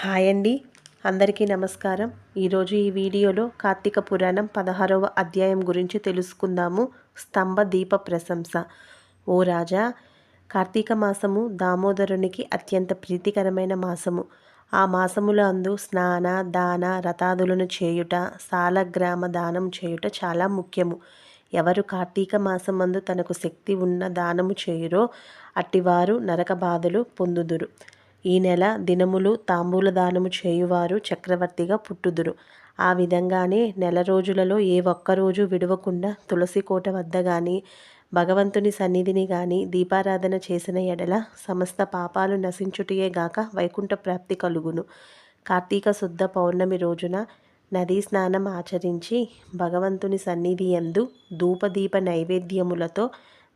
Hi అండి, అందరికీ నమస్కారం. ఈరోజు ఈ వీడియోలో కార్తీక పురాణం 16వ అధ్యాయం గురించి తెలుసుకుందాము. స్తంభ దీప ప్రశంస. ఓ రాజా, కార్తీక మాసము దామోదరునికి అత్యంత ప్రీతికరమైన మాసము. ఆ మాసముల అందు స్నాన దాన రథాదులను చేయుట, సాలగ్రామ దానం చేయుట చాలా ముఖ్యము. ఎవరు కార్తీక మాసమందు తనకు శక్తి ఉన్న దానము చేయురో అట్టివారు నరక బాధలు పొందుదురు. ఈ నెల దినములు తాంబూల దానము చేయువారు చక్రవర్తిగా పుట్టుదురు. ఆ విధంగానే నెల రోజులలో ఏ ఒక్కరోజు విడవకుండా తులసి కోట వద్ద గాని భగవంతుని సన్నిధిని గాని దీపారాధన చేసిన ఎడల సమస్త పాపాలు నశించుటయే గాక వైకుంఠ ప్రాప్తి కలుగును. కార్తీక శుద్ధ పౌర్ణమి రోజున నదీ స్నానం ఆచరించి భగవంతుని సన్నిధి యందు ధూపదీప నైవేద్యములతో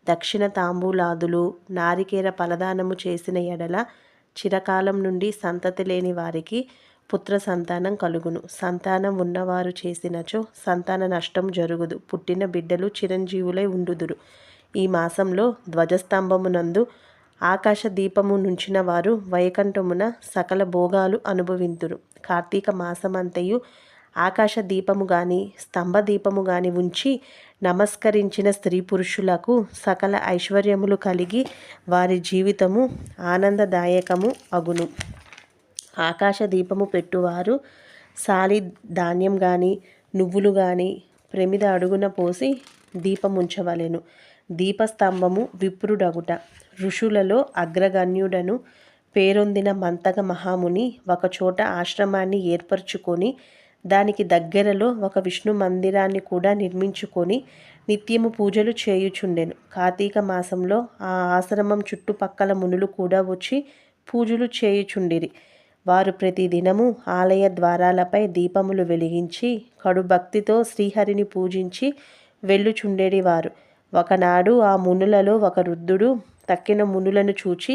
దక్షిణ తాంబూలాదులు నారికేర ఫలదానము చేసిన ఎడల చిరకాలం నుండి సంతతి లేని వారికి పుత్ర సంతానం కలుగును. సంతానం ఉన్నవారు చేసినచో సంతాన నష్టం జరుగుదు. పుట్టిన బిడ్డలు చిరంజీవులై ఉండుదురు. ఈ మాసంలో ధ్వజస్తంభమునందు ఆకాశ దీపము నుంచిన వారు వైకుంఠమున సకల భోగాలు అనుభవింతురు. కార్తీక మాసమంతయు ఆకాశ దీపము గాని స్తంభ దీపము గాని ఉంచి నమస్కరించిన స్త్రీ పురుషులకు సకల ఐశ్వర్యములు కలిగి వారి జీవితము ఆనందదాయకము అగును. ఆకాశ దీపము పెట్టువారు సాలి ధాన్యం గాని నువ్వులు గాని ప్రమిద అడుగున పోసి దీపముంచవలెను. దీపస్తంభము విప్రుడగుట. ఋషులలో అగ్రగణ్యుడను పేరొందిన మంతగ మహాముని ఒకచోట ఆశ్రమాన్ని ఏర్పరచుకొని దానికి దగ్గరలో ఒక విష్ణు మందిరాన్ని కూడా నిర్మించుకొని నిత్యము పూజలు చేయుచుండెను. కార్తీక మాసంలో ఆ ఆశ్రమం చుట్టుపక్కల మునులు కూడా వచ్చి పూజలు చేయుచుండిరి. వారు ప్రతిదినము ఆలయ ద్వారాలపై దీపములు వెలిగించి కడు భక్తితో శ్రీహరిని పూజించి వెళ్ళుచుండేవారు. ఒకనాడు ఆ మునులలో ఒక వృద్ధుడు తక్కిన మునులను చూచి,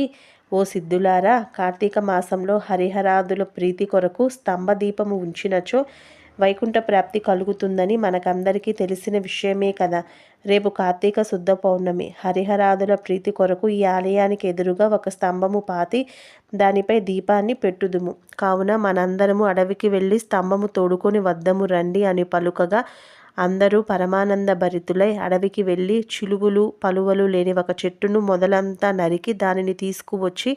ఓ సిద్ధులారా, కార్తీక మాసంలో హరిహరాదుల ప్రీతి కొరకు స్తంభ దీపము ఉంచినచో వైకుంఠ ప్రాప్తి కలుగుతుందని మనకందరికీ తెలిసిన విషయమే కదా. రేపు కార్తీక శుద్ధ పౌర్ణమి. హరిహరాదుల ప్రీతి కొరకు ఈ ఆలయానికి ఎదురుగా ఒక స్తంభము పాతి దానిపై దీపాన్ని పెట్టుదుము. కావున మనందరము అడవికి వెళ్ళి స్తంభము తోడుకొని వద్దము రండి అని పలుకగా అందరూ పరమానంద భరితులై అడవికి వెళ్ళి చిలుగులు పలువలు లేని ఒక చెట్టును మొదలంతా నరికి దానిని తీసుకువచ్చి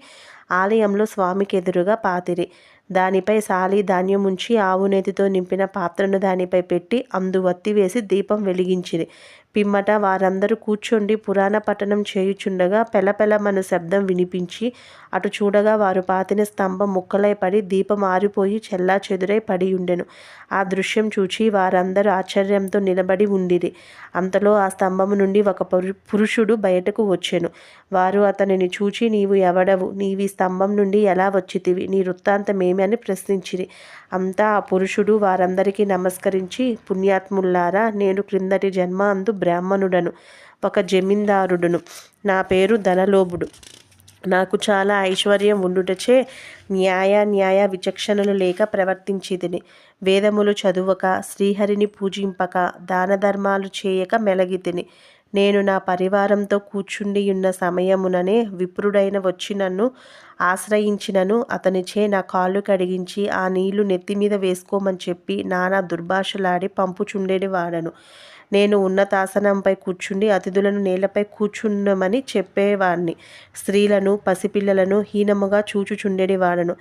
ఆలయంలో స్వామికి ఎదురుగా పాతిరి. దానిపై సాలి ధాన్యముంచి ఆవు నేతితో నింపిన పాత్రను దానిపై పెట్టి అందు వత్తి వేసి దీపం వెలిగించిరి. పిమ్మట వారందరూ కూర్చొండి పురాణ పఠనం చేయుచుండగా పెలపెలమను శబ్దం వినిపించి అటు చూడగా వారు పాతిన స్తంభం ముక్కలై పడి దీపం ఆరిపోయి చెల్లా చెదురై పడి ఉండెను. ఆ దృశ్యం చూచి వారందరూ ఆశ్చర్యంతో నిలబడి ఉండిరి. అంతలో ఆ స్తంభము నుండి ఒక పురుషుడు బయటకు వచ్చెను. వారు అతనిని చూచి, నీవు ఎవడవు? నీవి స్తంభం నుండి ఎలా వచ్చితివి? నీ వృత్తాంతమేమి అని ప్రశ్నించిరి. అంతా ఆ పురుషుడు వారందరికీ నమస్కరించి, పుణ్యాత్ములారా, నేను క్రిందటి జన్మ అందు బ్రాహ్మణుడను, ఒక జమీందారుడును. నా పేరు ధనలోభుడు. నాకు చాలా ఐశ్వర్యం ఉండుటచే న్యాయ విచక్షణలు లేక ప్రవర్తించితిని. వేదములు చదువక శ్రీహరిని పూజింపక దాన ధర్మాలు చేయక మెలగితిని. నేను నా పరివారంతో కూర్చుండియున్న సమయముననే విప్రుడైన వచ్చి నన్ను ఆశ్రయించినను అతనిచే నా కాళ్ళు కడిగించి ఆ నీళ్లు నెత్తిమీద వేసుకోమని చెప్పి నానా దుర్భాషలాడి పంపుచుండేవాడను. నేను ఉన్నతాసనంపై కూర్చుండి అతిథులను నేలపై కూర్చున్నమని చెప్పేవాడిని. స్త్రీలను పసిపిల్లలను హీనముగా చూచుచుండేవాడను.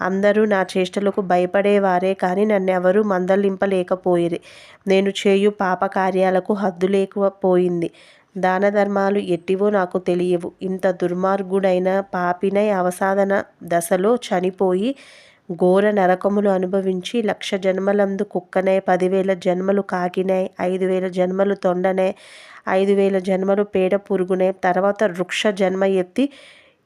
అందరూ నా చేష్టలకు భయపడేవారే కానీ నన్నెవరూ మందలింపలేకపోయిరి. నేను చేయు పాపకార్యాలకు హద్దు లేకపోయింది. దాన ధర్మాలు ఎట్టివో నాకు తెలియవు. ఇంత దుర్మార్గుడైన పాపినై అవసాదన దశలో చనిపోయి ఘోర నరకములు అనుభవించి 1,00,000 జన్మలందు కుక్కనై, 10,000 జన్మలు కాకినై, 5,000 జన్మలు తొండనై, 5,000 జన్మలు పేడ పురుగునై, తర్వాత వృక్ష జన్మ ఎత్తి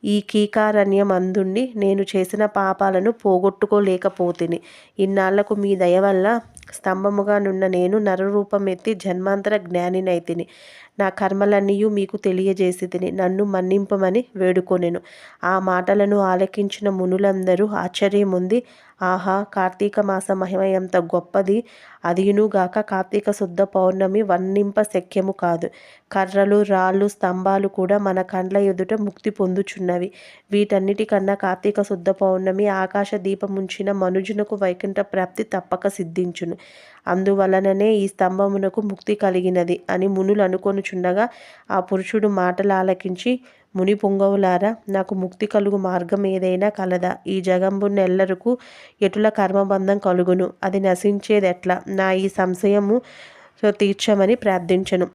ఈ కీకారణ్యం అందుండి నేను చేసిన పాపాలను పోగొట్టుకోలేకపోతిని. ఇన్నాళ్లకు మీ దయ వల్ల స్తంభముగా నున్న నేను నరరూపం ఎత్తి జన్మాంతర జ్ఞానినైతిని. నా కర్మలన్నీయు మీకు తెలియజేసితిని. నన్ను మన్నింపమని వేడుకొనెను. ఆ మాటలను ఆలకించిన మునులందరూ ఆశ్చర్యముంది ఆహా! కార్తీక మాస మహిమ ఎంత గొప్పది. అదీనుగాక కార్తీక శుద్ధ పౌర్ణమి వర్ణింప శక్యము కాదు. కర్రలు, రాళ్ళు, స్తంభాలు కూడా మన కండ్ల ఎదుట ముక్తి పొందుచున్నవి. వీటన్నిటికన్నా కార్తీక శుద్ధ పౌర్ణమి ఆకాశ దీపముంచిన మనుజునకు వైకుంఠ ప్రాప్తి తప్పక సిద్ధించును. అందువలననే ఈ స్తంభమునకు ముక్తి కలిగినది అని మునులు అనుకొనుచుండగా ఆ పురుషుడు మాటలు ఆలకించి, ముని పుంగవులారా, నాకు ముక్తి కలుగు మార్గం ఏదైనా కలదా? ఈ జగంబునెల్లరకు ఎటుల కర్మబంధం కలుగును? అది నశించేదెట్లా? నా ఈ సంశయము తీర్చమని ప్రార్థించెను.